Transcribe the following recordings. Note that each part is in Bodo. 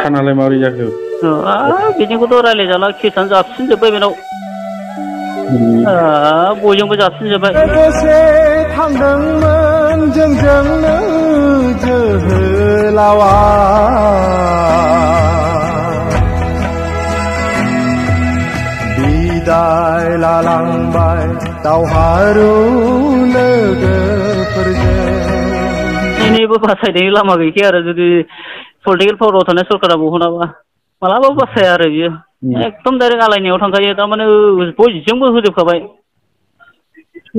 खानालाय माबोरै जाखो? बिनिखौथ' रायज्लायजाला केसानो जाबसिनजोब्बाय बेनाव। बयजोंबो जाबसिनजोब्बाय। लोगोसे थांदोंमोन जोंजोंनो जोहोलावा बिदाय लालांबाय दावहारु लोगोफोरजों। दिनैबो बासायनायनि लामा गैखाया आरो जुदि पलिटिकेल पावाराव थानाय सरकारा बहनाबा मालाबाबो बासाया आरो बियो एकदम डाइरेक्ट आलायनायाव थांखायो। थारमाने बयजोंबो होजोबखाबाय।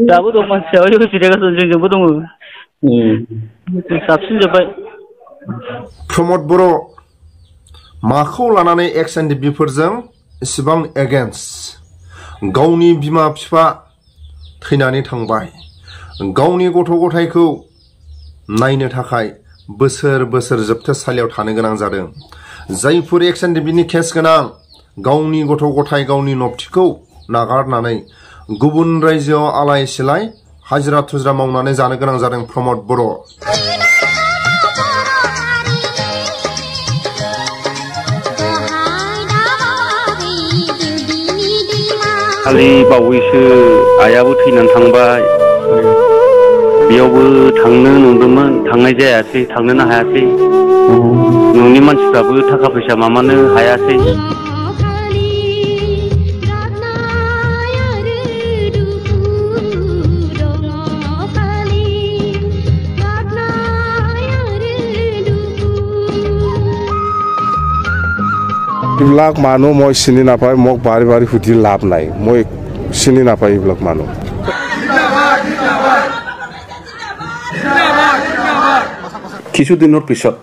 दाबो दं मानसिया जिरायगासिनो जोंजोंबो दङ। साबसिन जोब्बाय। प्रमद बर' माखौ लानानै एक्स एनडिपिफोरजों इसिबां एगेन्स्ट? गावनि बिमा बिफा थैनानै थांबाय, गावनि गथ' गथायखौ नायनो थाखाय बोसोर बोसोर जोबथेसालियाव थानो गोनां जादों। जायफोर एक्स एनडिपिनि केस गोनां गावनि गथ' गथाय गावनि नबथिखौ नागारनानै गुबुन रायजोआव आलाय सिलाय हाजिरा थुजिरा मावनानै जानो गोनां जादों प्रमद बर'। खालि बावैसो आइयाबो थैनानै थांबाय। बेयावबो थांनो नंदोंमोन, थांनाय जायासै, थांनोनो हायासै। न'नि मानसिफ्राबो थाखा फैसा मामानो हायासै। এইবিলাক মানুহ মই চিনি নাপায়, মোক বাৰে বাৰে সুধি লাভ নাই, মই চিনি নাপায় এইবিলাক মানুহ। কিছুদিনৰ পিছত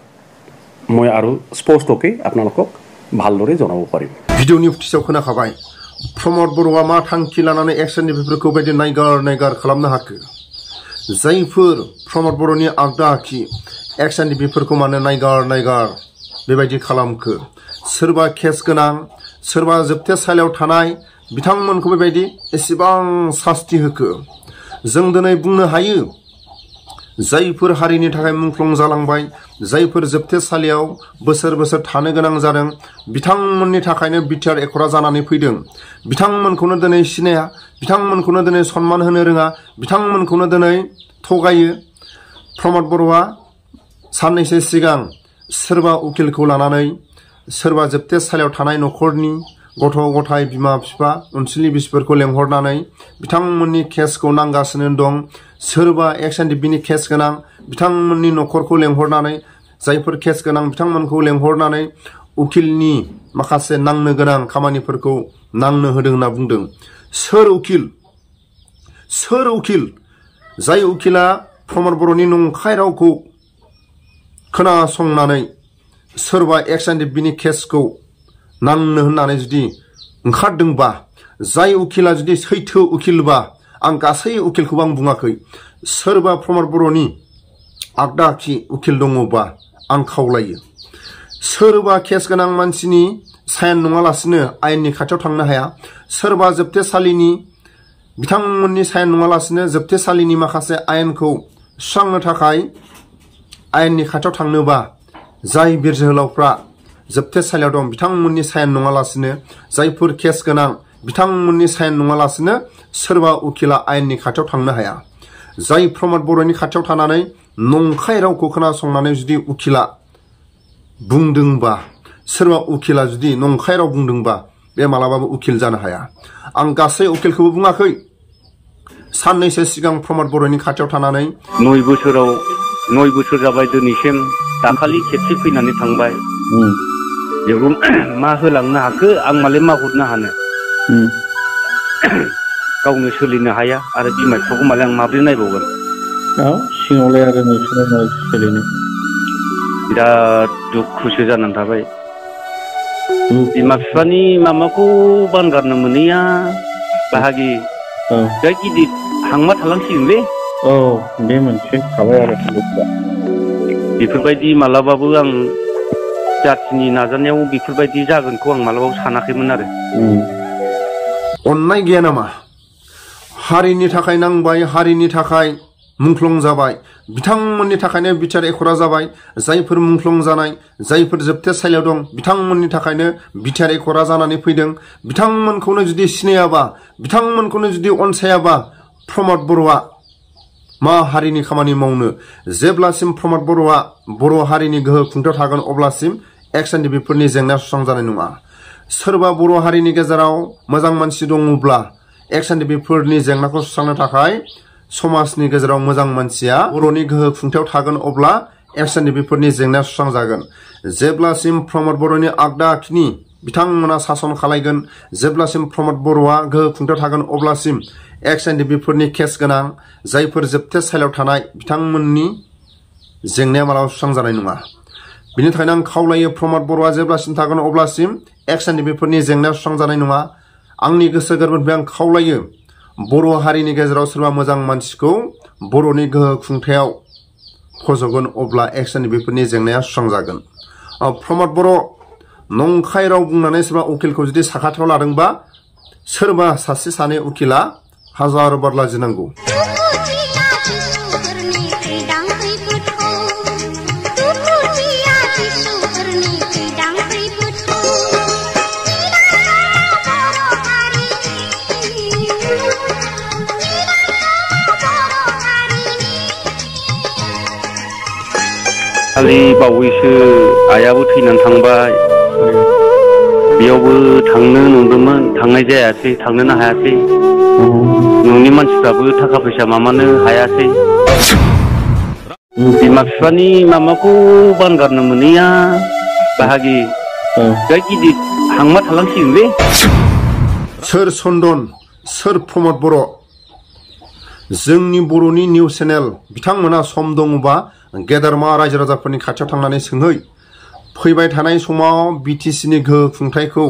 মই আৰু স্পষ্টকৈ আপোনালোকক ভালদৰে জনাব পাৰিম। ভিডিঅ'नि ফুটেजाव खोनाखाबाय प्रमद बर'आ मा थांखि लानानै एक्स एनडिपिफोरखौ बायदि नायगार खालामनो हाखो। जायफोर प्रमद बर'नि आगदा आखि एक्स एनडिपिफोरखौ मानो नायगार बेबायदि खालामखो। सोरबा केस गोनां, सोरबा जोबथेसालियाव थानाय बिथांमोनखौ बेबायदि एसेबां सास्ति होखो। जों दिनै बुंनो हायो जायफोर हारिनि थाखाय मुंख्लं जालांबाय, जायफोर जोबथेसालियाव बोसोर बोसोर थानो गोनां जादों, बिथांमोननि थाखायनो बिटिआर एकर्डआ जानानै फैदों। बिथांमोनखौनो दिनै सिनाया, बिथांमोनखौनो दिनै सनमान होनो रोङा, बिथांमोनखौनो दिनै थगायो। प्रमद बर'आ साननैसो सिगां सोरबा उकिलखौ लानानै सोरबा जोबथेसालियाव थानाय न'खरनि गथ' गथाय बिमा बिफा अनसुलि बिसिफोरखौ लेंहरनानै बिथांमोननि केसखौ नांगासिनो दं। सोरबा एक्स एनडिपिनि केस गोनां बिथांमोननि न'खरखौ लेंहरनानै, जायफोर केस गोनां बिथांमोनखौ लेंहरनानै उकिलनि माखासे नांनो गोनां खामानिफोरखौ नांनो होदों होनना बुंदों। सोर उकिल? जाय उकिला प्रमद बर'नि नंखाय रावखौ खोनासंनानै सोरबा एक्स एनडिपिनि केसखौ नांनो होननानै जुदि ओंखारदोंबा, जाय उकिला जुदि सैथो उकिलबा, आं गासै उकिलखौबो आं बुङाखै, सोरबा प्रमद बर'नि आगदा आखि उकिल दङबा आं खावलायो। सोरबा केस गोनां मानसिनि साइन नङालासिनो आयेननि खाथियाव थांनो हाया, सोरबा जोबथेसालिनि बिथांमोननि साइन नङालासिनो जोबथेसालिनि माखासे आयेनखौ सुस्रांनो थाखाय आयेननि खाथियाव थांनोबा, जाय बिर जोहोलावफ्रा जोबथेसालियाव दं बिथांमोननि साइन नङालासिनो, जायफोर केस गोनां बिथांमोननि साइन नङालासिनो सोरबा उकिला आयेननि खाथियाव थांनो हाया। जाय प्रमद बर'नि खाथियाव थानानै नंखाय रावखौ खोनासंनानै जुदि उकिला बुंदोंबा, सोरबा उकिला जुदि नंखाय राव बुंदोंबा, बे मालाबाबो उकिल जानो हाया। आं गासै उकिलखौबो बुङाखै। साननैसो सिगां प्रमद बर'नि खाथियाव थानानै 9 बोसोर जाबाय दिनैसिम, दाखालि खेबसे फैनानै थांबाय। बेखौ मा होलांनो हाखो, आं मालाय मा हरनो हानो। गावनो सोलिनो हाया आरो बिमा बिफाखौ मालाय आं माब्रै नायबावगोन। सिङावलाय आरो नोंसोरनाव मा सोलिनो। बिराद दुखुसो जानानै थाबाय। बिमा बिफानि माबाखौ बानगारनो मोनैया बाहागि दा गिदिर हांमा थालांसिगोनलै। बे मोनसे थाबाय आरो बेफोरबायदि मालाबाबो आं जाथिनि नाजानायाव बेफोरबायदि जागोनखौ आं मालाबाबो सानाखैमोन आरो। अन्नाय गैया नामा? हारिनि थाखाय नांबाय, हारिनि थाखाय मुंख्लं जाबाय बिथांमोननि थाखायनो बिटिआर एकरा जाबाय जायफोर मुंख्लं जानाय जायफोर जोबथेसालियाव दं बिथांमोननि थाखायनो बिटिआर एकरा जानानै फैदों बिथांमोनखौनो जुदि सिनायाबा बिथांमोनखौनो जुदि अनसायाबा प्रमद बर'आ मा हारिनि खामानि मावनो जेब्लासिम प्रमद बर'आ बर' हारिनि गोहो खुंथायाव थागोन अब्लासिम एक्सएनडिपिफोरनि जेंनाया सुस्रांजानाय नङा सोरबा बर' हारिनि गेजेराव मोजां मानसि दङब्ला एक्सएनडिपिफोरनि जेंनाखौ सुस्रांनो थाखाय समाजनि गेजेराव मोजां मानसिया बर'नि गोहो खुंथायाव थागोन अब्ला एक्सएनडिपिफोरनि जेंनाया सुस्रांजागोन जेब्लासिम प्रमद बर'नि आगदा आखिनि बिथांमोना सासन खालायगोन जेब्लासिम प्रमद बर'आ गोहो खुंथायाव थागोन अब्लासिम एक्सएनडिपिफोरनि केस गोनां जायफोर जोबथेसालियाव थानाय बिथांमोननि जेंनाया मालाबा सुस्रांजानाय नङा बिनि थाखायनो आं खावलायो प्रमद बर'आ जेब्लासिम थागोन अब्लासिम एक्सएनडिपिफोरनि जेंनाया सुस्रांजानाय नङा आंनि गोसो गोरबोनिफ्राय आं खावलायो बर' हारिनि गेजेराव सोरबा मोजां मानसिखौ बर'नि गोहो खुंथायाव फज'गोन अब्ला एक्सएनडिपिफोरनि जेंनाया सुस्रांजागोन प्रमद बर' नंखाय राव बुंनानै सोरबा उकिलखौ जुदि साखाथियाव लादोंबा सोरबा सासे सानै उकिला हाजार बार लाजिनांगौ खालि बावैसो आइयाबो थैनानै थांबाय बेयावबो थांनो नंदोंमोन थांनाय जायासै थांनोनो हायासै न'नि मानसिफ्राबो थाखा फैसा मामानो हायासै बिमा बिफानि मामाखौ बानगारनो मोनैया बाहागि दा गिदिर हांमा थालांसिगोनलै सोर चन्दन सोर प्रमद बर' जोंनि बर'नि निउस चेनेल बिथांमोना सम दङबा गेदेरमा रायजो राजाफोरनि खाथियाव थांनानै सोंहै फैबाय थानाय समाव बिटिसिनि गोहो खुंथायखौ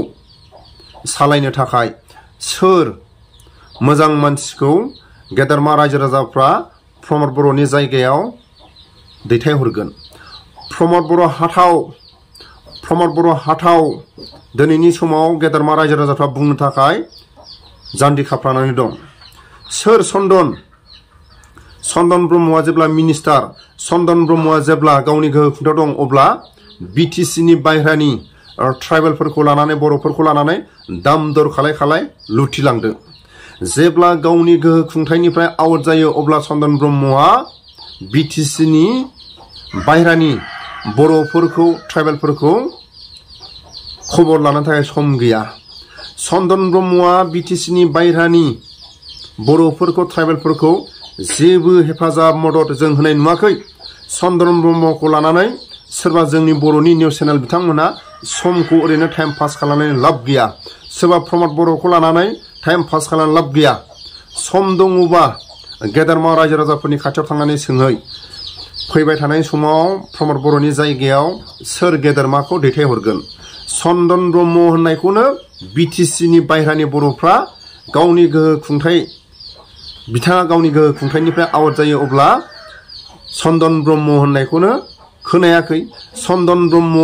सालायनो थाखाय सोर मोजां मानसिखौ गेदेरमा रायजो राजाफ्रा प्रमद बर'नि जायगायाव दैथायहरगोन प्रमद बर' हाथाव दिनैनि समाव गेदेरमा रायजो राजाफ्रा बुंनो थाखाय जान्जि खाफ्रानानै दं सोर चन्दन ब्रह्मआ जेब्ला मिनिस्टार चन्दन ब्रह्मआ जेब्ला गावनि गोहो खुंथायाव दं अब्ला बिटिसिनि बायह्रानि ट्राइबेलफोरखौ लानानै बर'फोरखौ लानानै दाम दर खालाय लुथिलांदों जेब्ला गावनि गोहो खुंथायनिफ्राय आउट जायो अब्ला चन्दन ब्रह्मआ बिटिसिनि बायह्रानि बर'फोरखौ ट्राइबेलफोरखौ खबर लानो थाखाय सम गैया चन्दन ब्रह्मआ बिटिसिनि बायह्रानि बर'फोरखौ ट्राइबेलफोरखौ जेबो हेफाजाब मदद जों होनाय नुवाखै चन्दन ब्रह्मखौ लानानै सोरबा जोंनि बर'नि निउस चेनेल बिथांमोना समखौ ओरैनो टाइम पास खालामनानै लाब गैया सोरबा प्रमद बर'खौ लानानै टाइम पास खालामनानै लाब गैया सम दङबा गेदेरमा रायजो राजाफोरनि खाथियाव थांनानै सोंहै फैबाय थानाय समाव प्रमद बर'नि जायगायाव सोर गेदेरमाखौ दैथायहरगोन चन्दन ब्रह्म होननायखौनो बिटिसिनि बायह्रानि बर'फ्रा गावनि गोहो खुंथाय बिथाङा गावनि गोहो खुंथायनिफ्राय आउट जायो अब्ला चन्दन ब्रह्म होननायखौनो खोनायाखै चन्दन ब्रह्म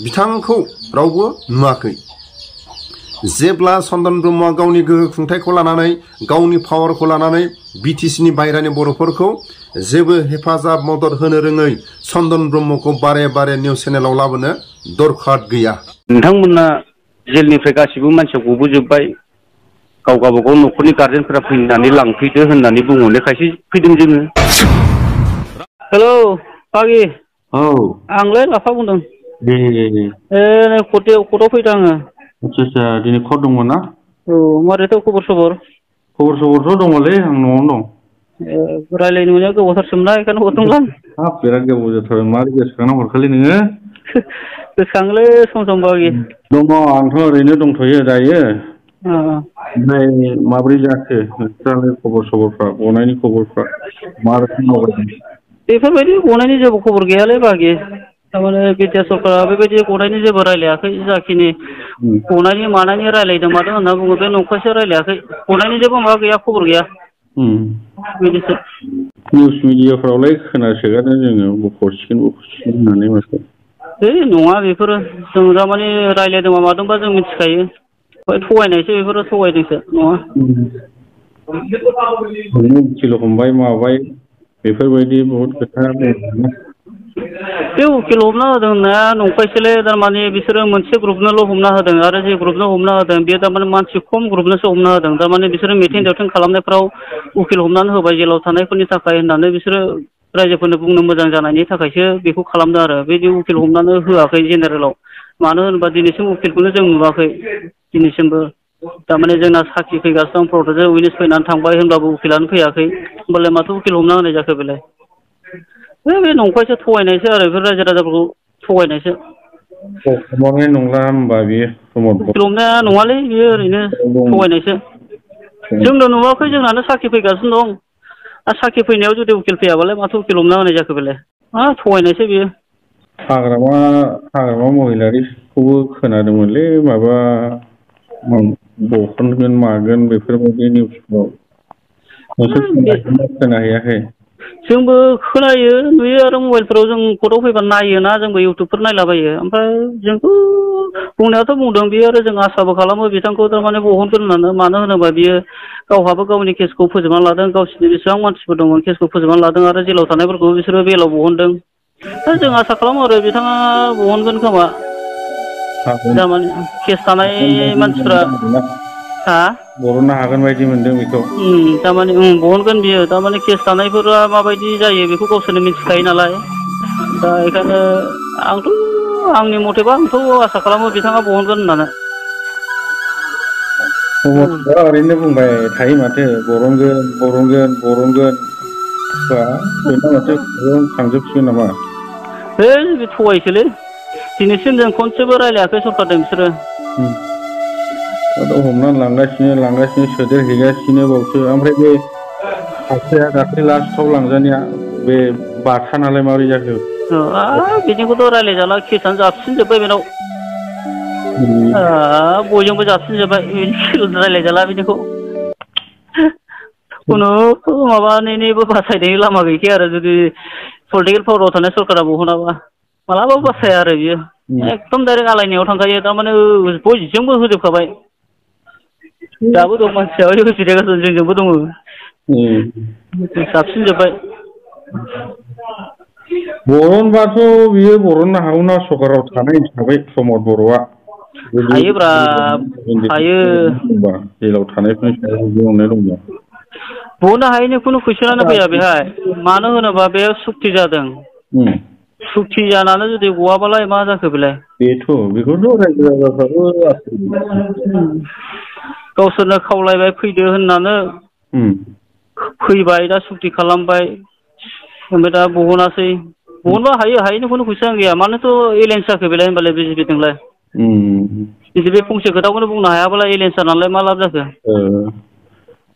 बिथांखौ रावबो नुवाखै जेब्ला चन्दन ब्रह्मआ गावनि गोहो खुंथायखौ लानानै गावनि पावारखौ लानानै बिटिसिनि बायह्रानि बर'फोरखौ जेबो हेफाजाब मदद होनो रोङै चन्दन ब्रह्मखौ बारे बारे निउस चेनेलाव लाबोनो दरखार गैया नोंथांमोना जेलनिफ्राय गासिबो मानसिया गबोजोब्बाय गाव गावबागाव न'खरनि गार्जेनफोरा फैनानै लांफैदो होननानै बुंहरनायखायसो फैदों जोङो हेलौ बागि औ आंलाय लाफा बुंदों दे कर्टआव फैदों आङो आच्छा दिनै कर्ट दंमोन ना औ मारैथ' खबर सबरथ' दङलै आं न'आवनो दं रायज्लायनो मोननाया गोबावथारसोमोनना बेखायनो हरदोंमोन हाब बिराद गोबाव जाथारबाय मारै गोसोखांना हरखालै नोङो गोसोखाङोलै सम बागि दङ आंथ' ओरैनो दंथ'यो दायो ओमफ्राय माब्रै जाखो नोंस्रालाय खबरफ्रा गनायनि खबरफ्रा मा रोखोम मावगासिनो बेफोरबायदि गनायनि जेबो खबर गैयालै बागि थारमाने बिटिआर सरकारा बेबायदि गनायनि जेबो रायलायाखै जाखिनि गनायनि मानायनि रायलायदों मादों होनना बुङो बे नंखायसो रायलायाखै गनायनि जेबो माबा गैया खबर गैया बिदिसो निउस मिडियाफ्रावलाय खोनासोगारदों जोङो बख'सिगोन होननानै माथो नङा बेफोरो जों दामानि रायलायदोंबा मादोंबा जों मिथिखायो थगायनायसो बेफोरो थगायदोंसो नङा उकिल हमबाय माबाय बेफोरबायदि बहुद खोथा दङ। बे उकिल हमना होदों होननाया नंखायसोलै थारमाने बिसोरो मोनसे ग्रुपनोल' हमना होदों आरो जे ग्रुपनो हमना होदों बेयो थारमाने मानसि खम ग्रुपनोसो हमना होदों थारमाने बिसोरो मिथिं दावथिं खालामनायफ्राव उकिल हमनानै होबाय जेलाव थानायफोरनि थाखाय होननानै बिसोरो रायजोफोरनो बुंनो मोजां जानायनि थाखायसो बेखौ खालामदों आरो बिदि उकिल हमनानै होआखै जेनेरेलाव मानो होनोबा दिनैसिम उकिलखौनो जों नुवाखै दिनैसिमबो थारमाने जोंना साखि फैगासिनो दं प्रटेस्ट उइटनेस फैनानै थांबाय होनबाबो उकिलानो फैयाखै होमबालाय माथो उकिल हमना होनाय जाखो बेलाय बे नंखायसो थगायनायसो आरो बेफोर रायजो राजाफोरखौ थगायनायसो हमनाय नंला होमबा बेयो उकिल हमनाया नङालै बेयो ओरैनो थगायनायसो जोंनो नुवाखै जोंनानो साखि फैगासिनो दं आरो साखि फैनायाव जुदि उकिल फैयाबालाय माथो उकिल हमना होनाय जाखो बेलाय थगायनायसो बेयो हाग्रामा महिलारिखौबो खोनादोंमोनलै माबा बखनगोन मागोन बेफोरबायदि निउसफ्राव नोंसोर खोनाहैयाखै जोंबो खोनायो नुयो आरो मबाइलफोराव जों कर्टआव फैबा नायोना जोंबो इउटुबफोर नायलाबायो ओमफ्राय जोंथ' बुंनायाथ' बुंदों बियो आरो जों आसाबो खालामो बिथांखौ थारमाने बहनगोन होननानै मानो होनोबा बियो गावहाबो गावनि केसखौ फोजोबनानै लादों गावसिनि बेसेबां मानसिफोर दंमोन केसखौ फोजोबनानै लादों आरो जेलाव थानायफोरखौ बिसोरो बेलाव बहनदों जों आसा खालामो आरो बिथाङा बहनगोन खोमा थारमाने केस थानाय मानसिफ्रा बरननो हागोन बायदि मोनदों बेखौ थारमाने बहनगोन बियो थारमाने केस थानायफोरा माबायदि जायो बेखौ गावसोरनो मिथिखायो नालाय दा बेखायनो आंनि मथेबा आंथ' आसा खालामो बिथाङा बहनगोन होननानै ओरैनो बुंबाय थायो माथो बरनगोन बा बेना माथो थांजोबसिगोन नामा बे थगायसोलै दिनैसिम जों खनसेबो रायलायाखै सरकारजों बिसोरो हमनानै लांगासिनो सोदेरहैगासिनो बावसो ओमफ्राय बे सासेया दाख्लै लास्टआव लांजानाया बे बाथानालाय माबोरै जाखो बिदिखौथ' रायलायजाला केसानो जाबसिनजोब्बाय बेनाव बयजोंबो जाबसिनजोब्बाय रायलायजाला बिदिखौ खुनु माबानिबो बासायनायनि लामा गैखाया आरो जुदि पलिटिकेल पावाराव थानाय सरकारा बहनाबा मालाबाबो बासाया आरो बियो एकदम डाइरेक्ट आलायनायाव थांखायो थारमाने बयजोंबो होजोबखाबाय दाबो दं मानसिया जिरायगासिनो जोंजोंबो दङ जाबसिनजोब्बाय बरनबाथ' बियो बरननो हागौना सरकाराव थानाय हिसाबै प्रमद बर'आ हायोब्रा हायो जेलाव थानायफोरनि सायाव बुंनाय दंबा बहननो हायैनि खुनु कुइसनानो फैया बेहाय मानो होनोबा बे सुक्ति जादों सुक्ति जानानै जुदि गवाबालाय मा जाखो बेलाय बेखौथ' रायजो राजाफ्राबो गावसोरनो खावलायबाय फैदो होननानै फैबाय दा सुक्ति खालामबाय ओमफ्राय दा बहनासै बहनबा हायैनि खुनु कुइसन गैया मानोथ' एलायन्स जाखो बेलाय होनबालाय बिजेपिजोंलाय बिजेपि फंसे खोथाखौनो बुंनो हायाबालाय एलायन्स जानानैलाय मा लाब जाखो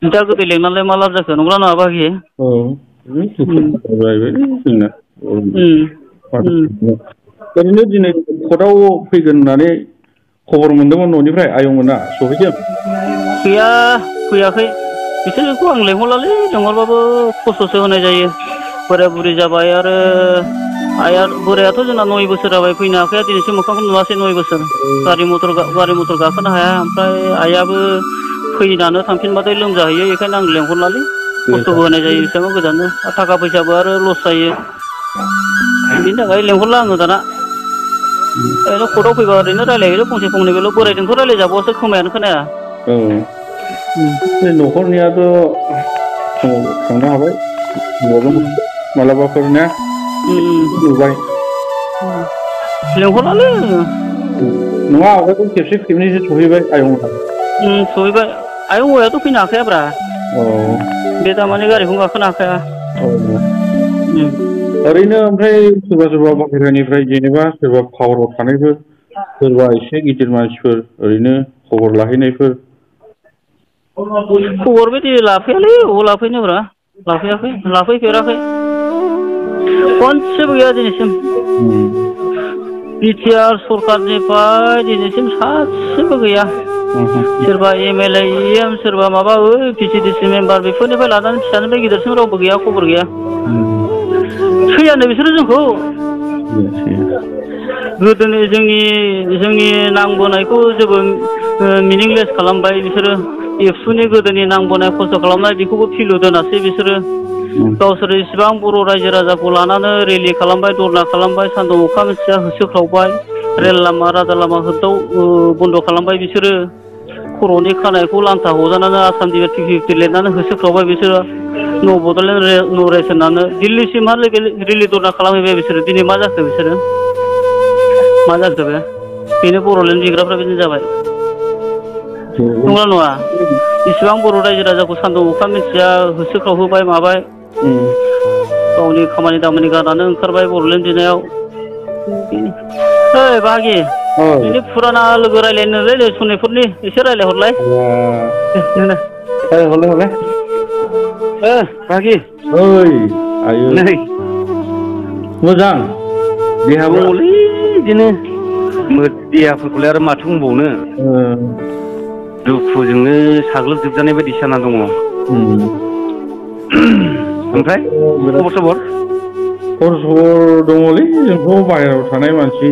बिदा गोदै लेंनानैलाय मा लाब जाखो नंगौना नङा बाखि ओरैनो दिनै कर्टआव फैगोन होननानै खबर मोनदोंमोन न'निफ्राय आयंमोना सहैदों गैया फैयाखै बिसोरखौ आं लेंहरलालै लेंहरबाबो खस्थ'सो होनाय जायो बोराय बुरि जाबाय आरो बोरायाथ' जोंना 9 बोसोर जाबाय फैनो हाखाया दिनैसिम मोखांखौ नुवासै 9 बोसोर गारि मटर गाखोनो हाया ओमफ्राय आइयाबो फैनानै थांफिनबाथाय लोमजाहैयो बेखायनो आं लेंहरलालै खस्थ'बो होनाय जायो बेसेबां गोजाननो थाखा फैसाबो आरो लस जायो बिनि थाखाय लेंहरला आङो दाना ओरैनो कर्टआव फैबा ओरैनो रायलायहैयो फंसे फंनै बेल' बोरायजोंथ' रायलायजाबावासो खोमायानो खोनाया न'खरनियाथ' थांनो हाबाय मालाबाफोर ना नुबाय लेंहरलालै नङा आवगायबो खेबसे खेबनैसो सहैबाय आयंमोना सहैबाय आयं हौवायाथ' फैनो हाखायाब्रा बे दामानि गारिखौनो गाखोनो हाखाया ओरैनो ओमफ्राय सोरबा बाहेरानिफ्राय जेनेबा सोरबा पावाराव थानायफोर सोरबा एसे गिदिर मानसिफोर ओरैनो खबर लाहैनायफोर खबर बायदि लाफैयालै अबाव लाफैनोब्रा लाफैफेराखै खनसेबो गैया दिनैसिम बिटिआर सरकारनिफ्राय दिनैसिम सासेबो गैया सोरबा एमएलए EM सोरबा माबा PCDC मेम्बार बेफोरनिफ्राय लानानै फिसानिफ्राय गिदिरसिम रावबो गैया खबर गैया सैयानो बिसोरो जोंखौ गोदोनि जोंनि नांबोनायखौ जेबो मिनिंलेस खालामबाय बिसोरो एबसुनि गोदोनि नांबोनाय खस्थ' खालामनाय बेखौबो फिलु दोनासै बिसोरो गावसोर इसिबां बर' रायजो राजाखौ लानानै रेलि खालामबाय धरना खालामबाय सान्दुं अखा मोनसेया होसोख्रावबाय रेल लामा राजा लामा होदाव बन्द' खालामबाय बिसोरो खर'नि खानायखौ लान्था हजानानै आसाम टिभि लिरनानै होसोख्रावबाय बिसोरो न' बड'लेण्ड न' रेस होननानै दिल्लीसिमहालागै रेलि धरना खालामहैबाय बिसोरो दिनै मा जाखो बिसोरो मा जाखो बेनो बर'लेण्ड बिग्राफ्रा बिदिनो जाबाय नंगौना नङा इसिबां बर' रायजो राजाखौ सान्दुं अखा मिथिया होसोख्रावहोबाय माबाय गावनि खामानि दामानि गारनानै ओंखारबाय बर'लेण्ड बिनायाव ओइ बाहागि बिनि फुराना लोगो रायलायनोलै सनितपुरनि एसे रायलायहरलाय हरलाय बाहागि ओइ आयु नै मोजां देहाबो दङलै बिदिनो देहाफोरखौलाय आरो माथो बुंबावनो दुखुजोंनो साग्लोबजोबजानाय बायदि जाना दङ ओमफ्राय खबर सबर दङलै जोंथ' बाहेरायाव थानाय मानसि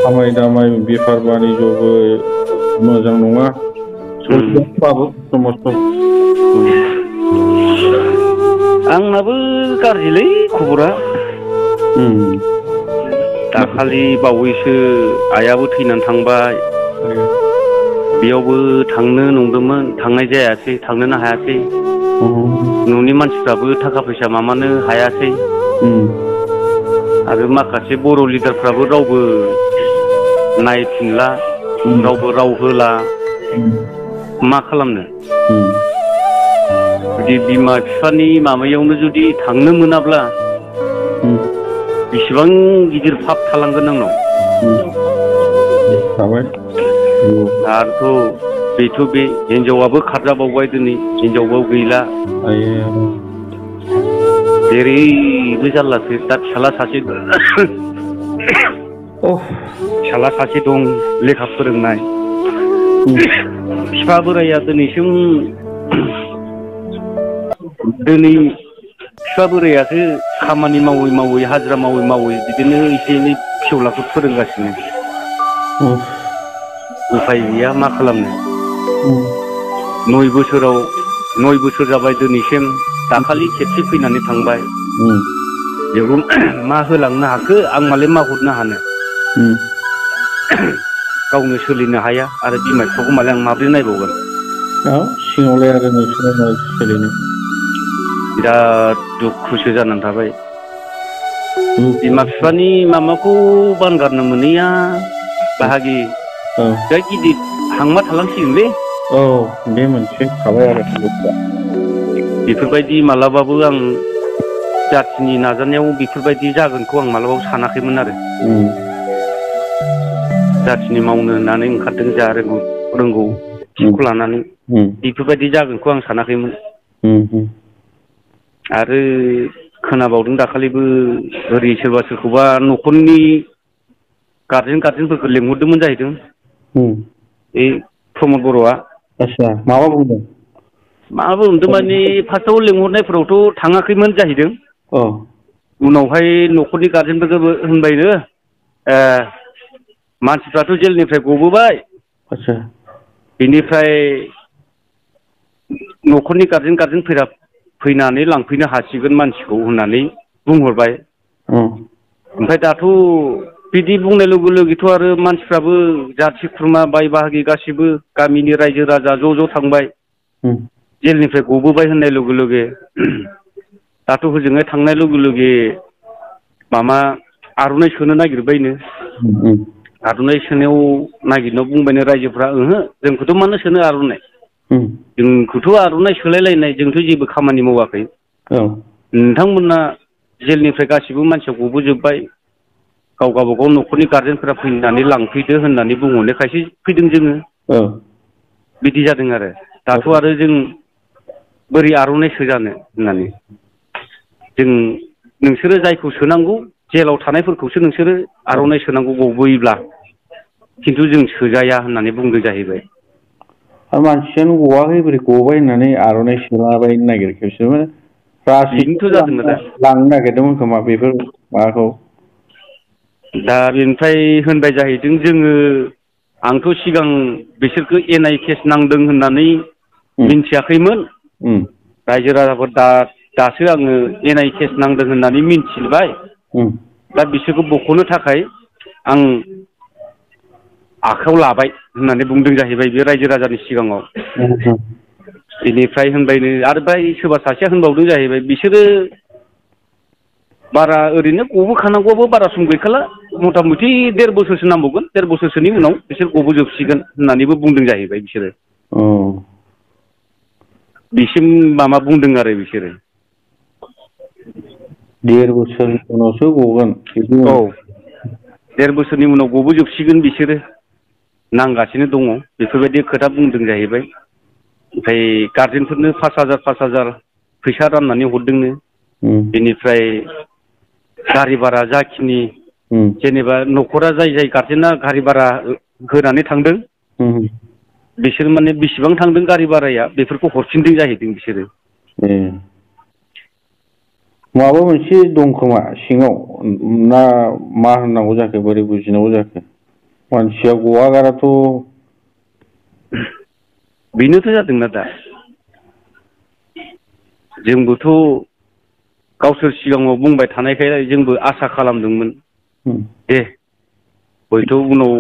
खामानि दामानि बेफार बानिज्यबो मोजां नङा सलिबाबो समस्थ' आंनाबो गाज्रिलै खबरा दाखालि बावैसो आइयाबो थैनानै थांबाय बेयावबो थांनो नंदोंमोन थांनाय जायासै थांनोनो हायासै न'नि मानसिफ्राबो थाखा फैसा मामानो हायासै आरो माखासे बर' लिडारफ्राबो रावबो नायफिनला रावबो राव होला मा खालामनो जुदि बिमा बिफानि माबायावनो जुदि थांनो मोनाब्ला बेसेबां गिदिर पाप थालांगोन आंनाव आरोथ' बेथ' बे हिनजावाबो खारजाबावबाय दिनै हिनजावबो गैला जेरैबो जारलासो दा फिसाला सासे दं लेखा फोरोंनाय बिफा बोराया दिनै बिफा बोरायासो खामानि मावै मावै हाजिरा मावै मावै बिदिनो एसे एनै फिसौलाखौ फोरोंगासिनो उफाय गैया मा खालामनो 9 बोसोर जाबाय दिनैसिम दाखालि खेबसे फैनानै थांबाय बेखौ मा होलांनो हाखो आं मालाय मा हरनो हानो गावनो सोलिनो हाया आरो बिमा बिफाखौ मालाय आं माबोरै नायबावगोन सिङावलाय आरो नोंसोर सोलिनो बिराद दुखुसो जानानै थाबाय बिमा बिफानि माबाखौ बानगारनो मोनैया बाहागि जा गिदिर हांमा थालांसिगोनलै बे मोनसे थाबाय आरो बेफोरबायदि मालाबाबो आं जाथिनि नाजानायाव बेफोरबायदि जागोनखौ आं मालाबाबो सानाखैमोन आरो जाथिनि मावनो होननानै ओंखारदों जा रोंगौ बिखौ लानानै बेफोरबायदि जागोनखौ आं सानाखैमोन आरो खोनाबावदों दाखालिबो ओरै सोरखौबा न'खरनि गारजेनफोरखौ लेंहरदोंमोन जाहैदों बे प्रमद बर'आ माबा बुंदों माने फार्स्टआव लेंहरनायफोरावथ' थाङाखैमोन जाहैदों उनावहाय न'खरनि गारजेनफोरखौबो होनबायनो मानसिफ्राथ' जेलनिफ्राय गबोबाय बेनिफ्राय न'खरनि गारजेनफोरा फैनानै लांफैनो हासिगोन मानसिखौ होननानै बुंहरबाय ओमफ्राय दाथ' बिदि बुंनाय लोगो लोगोथ' आरो मानसिफ्राबो जाथि खुरमा बाय बाहागि गासिबो गामिनि रायजो राजा ज' थांबाय जेलनिफ्राय गबोबाय होननाय लोगो लोगो दाथ' हजोंहाय थांनाय लोगो लोगो माबा आर'नाइ सोनो नागिरबायनो आर'नाइ सोनायाव नागिरनायाव बुंबायनो रायजोफ्रा ओहो जोंखौथ' मानो सोनो आर'नाइ जोंखौथ' आर'नाइ सोलायलायनाय जोंथ' जेबो खामानि मावाखै नोंथांमोना जेलनिफ्राय गासिबो मानसिया गबोजोब्बाय गावबागाव न'खरनि गारजेनफोरा फैनानै लांफैदो होननानै बुंहरनायखायसो फैदों जोङो बिदि जादों आरो दाथ' आरो जों बोरै आर'नाइ सोजानो होननानै नोंसोरो जायखौ सोनांगौ जेलाव थानायफोरखौसो नोंसोरो आर'नाइ सोनांगौ गबोयोब्ला खिन्थु जों सोजाया होननानै बुंदों जाहैबाय मानसियानो गवाखै बोरै गबाय होननानै आर'नाइ सोलाबायनो नागिरखो बिसोर बिदिनोथ' जादों दा लांनो नागिरदोंमोन खोमा बेफोर माबाखौ दा बेनिफ्राय होनबाय जाहैदों जोङो आंथ' सिगां बिसोरखौ एनआइ केस नांदों होननानै मिन्थियाखैमोन रायजो राजाफोर दासो आङो एनआइ केस नांदों होननानै मिन्थिबाय दा बिसोरखौ बख'नो थाखाय आं आखायाव लाबाय होननानै बुंदों जाहैबाय बे रायजो राजानि सिगाङाव बेनिफ्राय होनबायनो आरो बै सोरबा सासेया होनबावदों जाहैबाय बिसोरो बारा ओरैनो गबोखानांगौआबो बारा सम गैखाला मथा मथि 1.5 बोसोरसो नांबावगोन 1.5 बोसोरसोनि उनाव बिसोर गबोजोबसिगोन होननानैबो बुंदों जाहैबाय बिसोरो बिसिम माबा बुंदों आरो बिसोरो 1.5 बोसोरनि उनावसो गगोन औ 1.5 बोसोरनि उनाव गबोजोबसिगोन बिसोरो नांगासिनो दङ बेफोरबायदि खोथा बुंदों जाहैबाय ओमफ्राय गारजेनफोरनो 5,000 फैसा राननानै हरदोंनो बेनिफ्राय गारि भारा जाखिनि जेनेबा न'खरा जाय गारजेना गारि भारा होनानै थांदों बिसोर माने बेसेबां थांदों गारि भाराया बेफोरखौ हरफिनदों जाहैदों बिसोरो माबा मोनसे दं खोमा सिङाव ना मा होननांगौ जाखो बोरै बुजिनांगौ जाखो मानसिया गवागाराथ' बेनोथ' जादोंना दा जोंबोथ' गावसोर सिगाङाव बुंबाय थानायखाय जोंबो आसा खालामदोंमोन दे हयथ' उनाव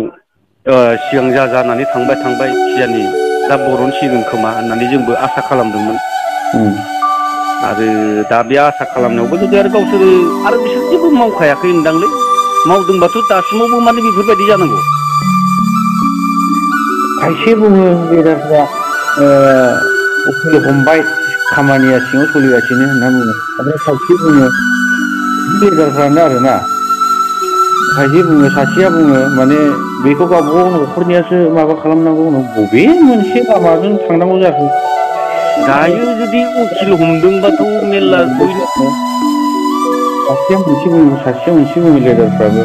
सिगां जानानै थांबाय खिजानि दा बरनसिगोन खोमा होननानै जोंबो आसा खालामदोंमोन आरो दा बे आसा खालामनायावबो जुदि आरो गावसोरो आरो बिसोर जेबो मावखायाखै होनदांलै मावदोंबाथ' दासिमावबो माने बेफोरबायदि जानांगौ खायसे बुङो लिडारफ्रा उखिल हमबाय खामानिया सिङाव सोलिगासिनो होनना बुङो ओमफ्राय खायसे बुङो लिडारफ्रानो आरोना खायसे बुङो सासेया बुङो माने बेखौ गावबागाव न'खरनियासो माबा खालामनांगौ बबे मोनसे लामाजों थांनांगौ जाखो दायो जुदि उखिल हमदोंबाथ' मेरला सासेया मोनसे बुङो सासेया मोनसे बुङो लिडारफ्राबो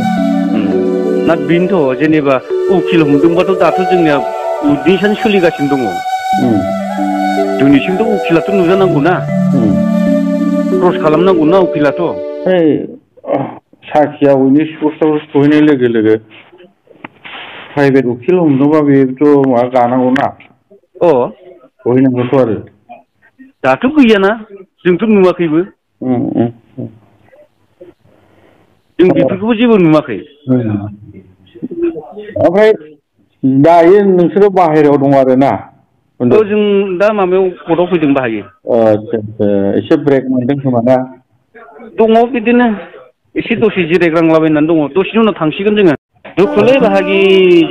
ना बेनोथ' जेनेबा उखिल हमदोंबाथ' दाथ' जोंनिया उदिसन सोलिगासिनो दङ दिनैसिमथ' उखिलाथ' नुजानांगौ ना क्रस खालामनांगौ ना उखिलाथ' साखिया उइनिस पस्टआव सहैनाय लोगो लोगो प्राइभेट उखिल हमदोंबा बेथ' माबा गानांगौ ना सहैनांगौथ' आरो दाथ' गैयाना जोंथ' नुवाखैबो जों बेफोरखौबो जेबो नुवाखै ओमफ्राय दायो नोंसोरो बाहेरायाव दं आरो ना जों दा माबायाव कर्टआव फैदों बाहायो एसे ब्रेक मोनदों खोमा ना दङ बिदिनो एसे दसे जिरायग्लांलाबायनानै दङ दसेनि उनाव थांसिगोन जोङो दुखुलै बाहागि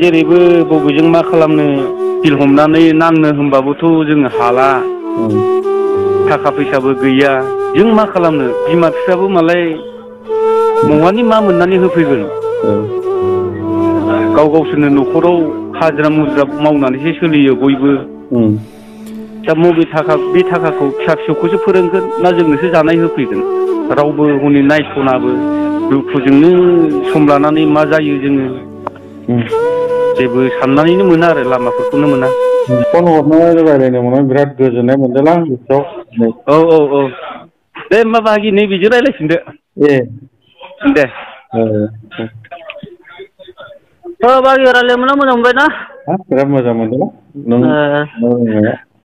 जेरैबो बबेजों मा खालामनो फिल हमनानै नांनो होनबाबोथ' जोङो हाला थाखा फैसाबो गैया जों मा खालामनो बिमा बिफायाबो मालाय न'आनि मा मोननानै होफैगोन गावसोरनो न'खराव हाजिरा मुजिरा मावनानैसो सोलियो बयबो दा बे थाखाखौ फिसा फिसौखौसो फोरोंगोन ना जोंनोसो जानाय होफैगोन रावबो हनै नायस'नाबो दुखुजोंनो सम लानानै मा जायो जोङो जेबो साननानैनो मोना आरो लामाफोरखौनो मोना फन हरनानै रायज्लायनो मोननानै बिराद गोजोननाय मोनदोंलां गोसोआव औ दे होमबा बाहागि नै बिदि रायज्लायफिनदो दे बाहागि रायज्लायनो मोनना मोजां मोनबाय ना बिराद मोजां मोनदों नों